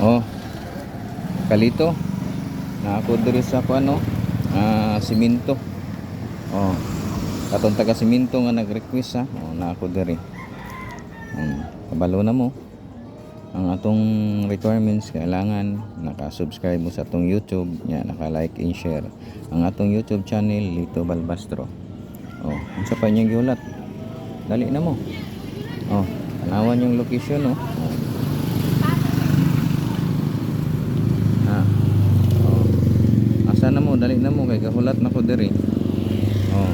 Oh, kalito. Na ako diri sa ko ano, simento. Oh, katong taga simento nga nag-request ha. Oh, na ako diri. Kabalo na mo. Ang atong requirements kailangan naka-subscribe mo sa atong YouTube, nya naka-like and share ang atong YouTube channel Lito Balbastro. Oh, unsa pa niyang giulat? Dali na mo. Oh, tanawan yung location oh. Oh. Ah. Oh. Asa na mo? Dali na mo kay gahulat na ko diri. Oh.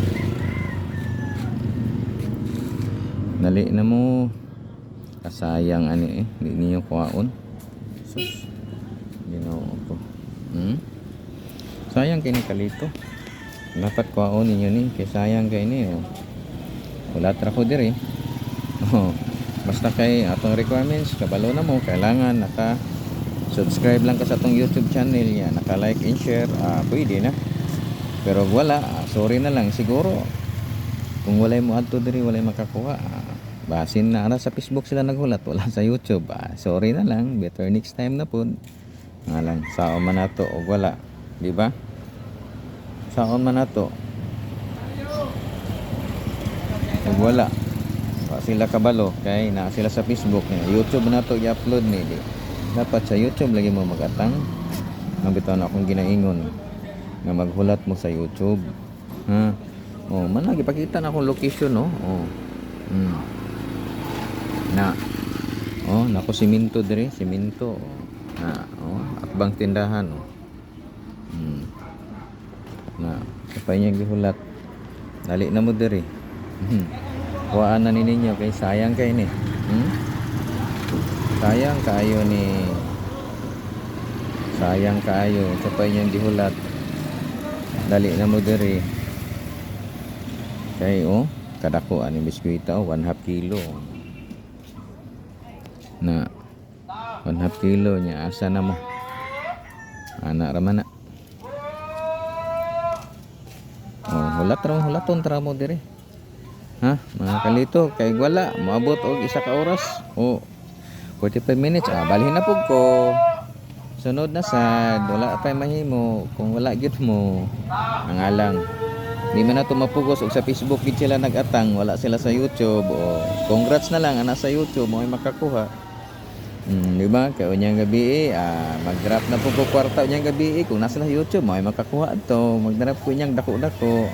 Dali na mo. Kasayang ani di niyo kuhaon. Sus. Ginoo ko. Sayang kini kalito. Dapat kuhaon ninyo ni kay sayang kay ni oh. Wala tra ko diri. Oh. Basta kay atong requirements kabalo na mo kailangan naka subscribe lang ka sa atong YouTube channel niya, naka like and share, pwede na. Pero wala, sorry na lang siguro. Kung walay mo adto diri walay makakuha. Basin na ara sa Facebook sila naghulat, wala sa YouTube. Sorry na lang, better next time na po. Nga lang, saon man nato o wala, di ba? Saon man nato. Ug wala. Wa sila kabalo kay na sila sa Facebook niya. YouTube na to i-upload ni di. Dapat sa YouTube lagi mo magatang. Mabitaw na akong ginaingon nga maghulat mo sa YouTube. Ha? Oh, man lagi pakita na akong location no. Oh. Na nako simento dire, simento. Akbang tindahan oh. Na kapay niya gihulat. Dali na mo dire. Kuhaan na ninyo kay sayang kay ni. Sayang kaayo ni. Sayang kaayo kapay niya gihulat. Dali na mo dire. Kay kadako ani biskwita 1/2 kilo. Na 1/2 kilo nya asa na mo anak raman na hulaton tra mo dire ha mga kalito kay wala moabot og isa ka oras 45 minutes balhin na pug ko sunod na sad wala pa mahimo kung wala gyud mo ang alang di man na to mapugos og sa Facebook gid sila nagatang wala sila sa YouTube congrats na lang ana sa YouTube mo ay makakuha. Di ba? Kaya unyang gabi mag-drop na po ko kwarta unyang gabi kung nasa na YouTube mo ay makakuha to mag-drop ko unyang dako-dako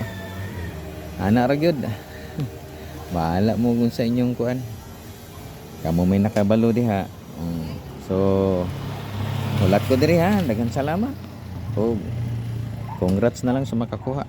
anak ra gyud. Bahala mo kung sa inyong kuan kamo may nakabalo diha. So ulat ko diri ha daghang salamat congrats na lang sa makakuha.